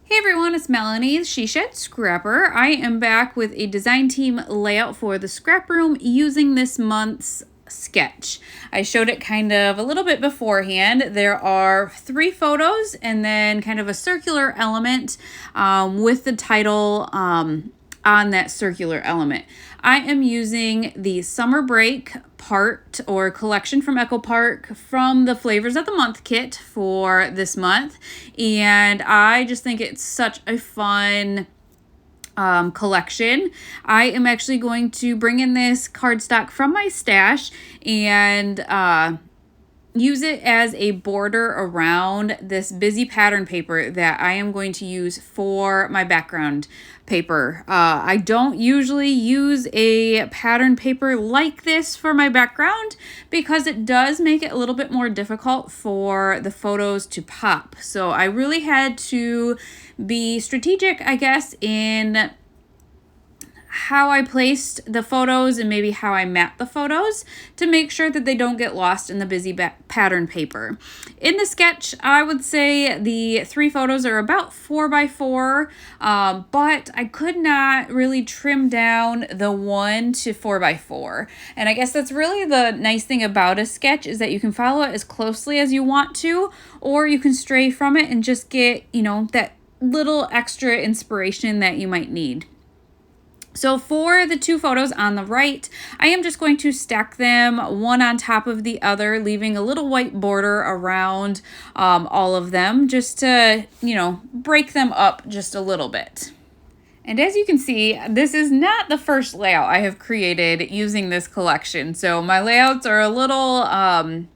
Hey everyone, it's Melanie, She Shed Scrapper. I am back with a design team layout for the scrap room using this month's sketch. I showed it kind of a little bit beforehand. There are 3 photos and then kind of a circular element with the title on that circular element. I am using the summer break part or collection from Echo Park from the Flavors of the Month kit for this month, and I just think it's such a fun collection. I am actually going to bring in this cardstock from my stash and use it as a border around this busy pattern paper that I am going to use for my background paper. I don't usually use a pattern paper like this for my background because it does make it a little bit more difficult for the photos to pop. So I really had to be strategic, I guess, in how I placed the photos and maybe how I mapped the photos to make sure that they don't get lost in the busy pattern paper. In the sketch, I would say the 3 photos are about 4x4, but I could not really trim down the 1 to 4x4. And I guess that's really the nice thing about a sketch is that you can follow it as closely as you want to, or you can stray from it and just get, that little extra inspiration that you might need. So for the 2 photos on the right, I am just going to stack them one on top of the other, leaving a little white border around all of them just to, break them up just a little bit. And as you can see, this is not the first layout I have created using this collection. So my layouts are a little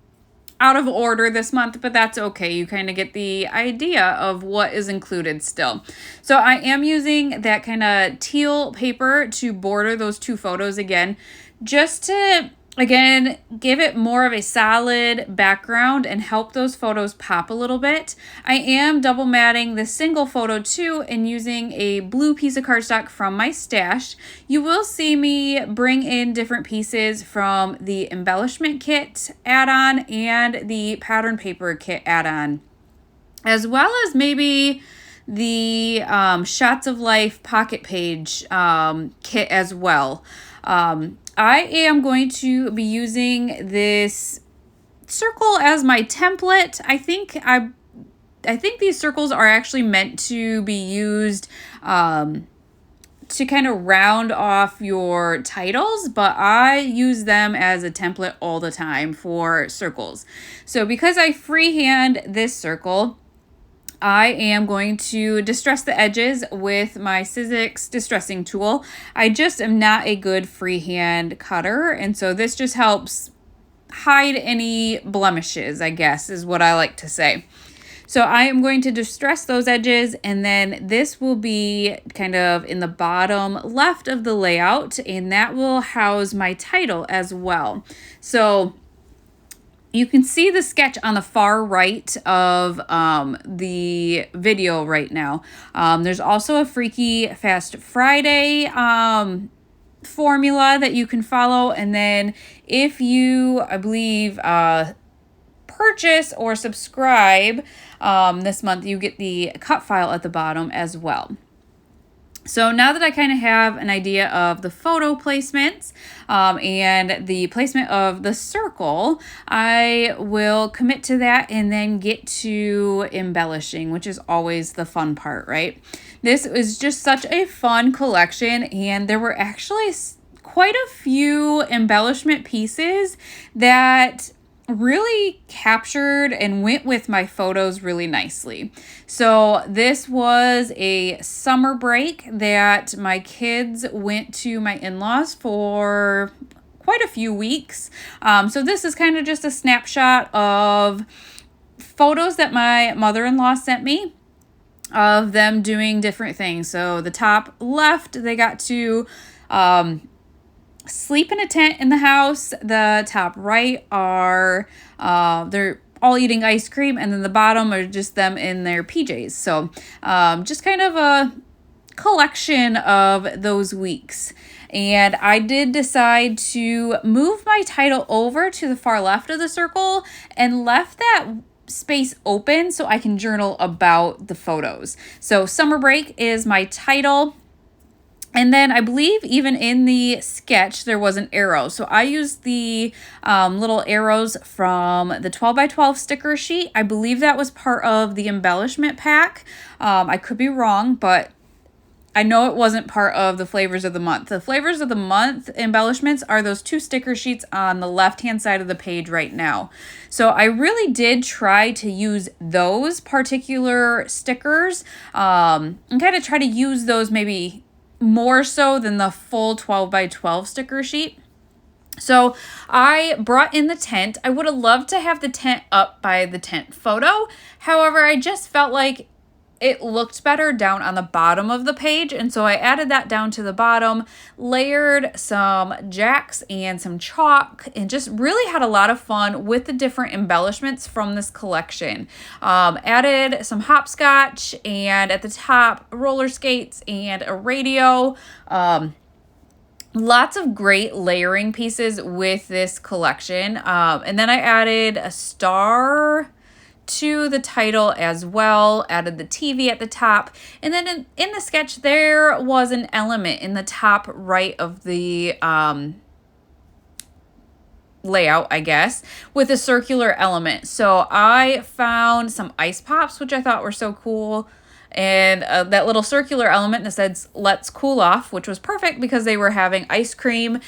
out of order this month, but that's okay. You kind of get the idea of what is included still. So I am using that kind of teal paper to border those 2 photos again, just to, again, give it more of a solid background and help those photos pop a little bit. I am double matting the single photo too and using a blue piece of cardstock from my stash. You will see me bring in different pieces from the embellishment kit add-on and the pattern paper kit add-on, as well as maybe the Shots of Life pocket page kit as well. I am going to be using this circle as my template. I think these circles are actually meant to be used to kind of round off your titles, but I use them as a template all the time for circles. So because I freehand this circle, I am going to distress the edges with my Sizzix distressing tool. I just am not a good freehand cutter, and so this just helps hide any blemishes, I guess, is what I like to say. So I am going to distress those edges, and then this will be kind of in the bottom left of the layout, and that will house my title as well. So you can see the sketch on the far right of the video right now. There's also a Freaky Fast Friday formula that you can follow. And then if you, I believe, purchase or subscribe this month, you get the cut file at the bottom as well. So now that I kind of have an idea of the photo placements and the placement of the circle, I will commit to that and then get to embellishing, which is always the fun part, right? This is just such a fun collection, and there were actually quite a few embellishment pieces that really captured and went with my photos really nicely. So this was a summer break that my kids went to my in-laws for quite a few weeks. So this is kind of just a snapshot of photos that my mother-in-law sent me of them doing different things. So the top left, they got to sleep in a tent in the house. The top right are they're all eating ice cream, and then the bottom are just them in their PJs. So just kind of a collection of those weeks. And I did decide to move my title over to the far left of the circle and left that space open so I can journal about the photos. So summer break is my title. And then I believe even in the sketch, there was an arrow. So I used the little arrows from the 12 by 12 sticker sheet. I believe that was part of the embellishment pack. I could be wrong, but I know it wasn't part of the flavors of the month. The flavors of the month embellishments are those 2 sticker sheets on the left-hand side of the page right now. So I really did try to use those particular stickers and kind of try to use those maybe more so than the full 12 by 12 sticker sheet. So I brought in the tent. I would have loved to have the tent up by the tent photo. However, I just felt like it looked better down on the bottom of the page, and so I added that down to the bottom, layered some jacks and some chalk, and just really had a lot of fun with the different embellishments from this collection. Added some hopscotch, and at the top, roller skates and a radio. Lots of great layering pieces with this collection. And then I added a star to the title as well, added the TV at the top, and then in the sketch there was an element in the top right of the layout, I guess, with a circular element. So I found some ice pops, which I thought were so cool, and that little circular element that said "Let's cool off," which was perfect because they were having ice cream.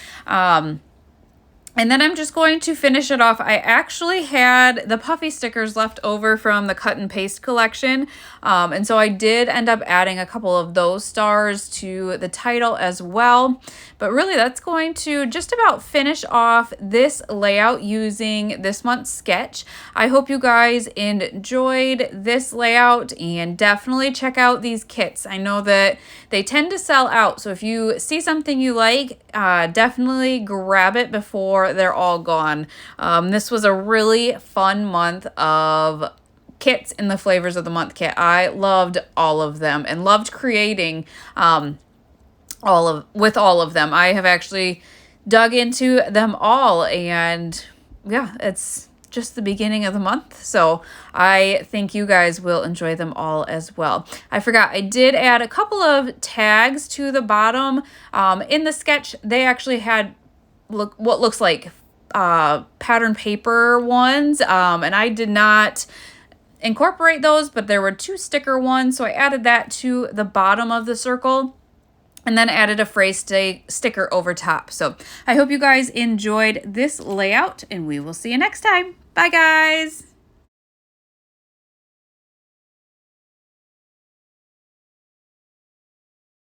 And then I'm just going to finish it off. I actually had the puffy stickers left over from the cut and paste collection. And so I did end up adding a couple of those stars to the title as well. But really, that's going to just about finish off this layout using this month's sketch. I hope you guys enjoyed this layout, and definitely check out these kits. I know that they tend to sell out. So if you see something you like, definitely grab it before they're all gone. This was a really fun month of kits in the flavors of the month kit. I loved all of them and loved creating all of them. I have actually dug into them all, and yeah, it's just the beginning of the month, so I think you guys will enjoy them all as well. I forgot, I did add a couple of tags to the bottom. In the sketch, they actually had what looks like pattern paper ones, and I did not incorporate those, but there were 2 sticker ones, so I added that to the bottom of the circle, and then added a phrase sticker over top. So I hope you guys enjoyed this layout, and we will see you next time. Bye, guys.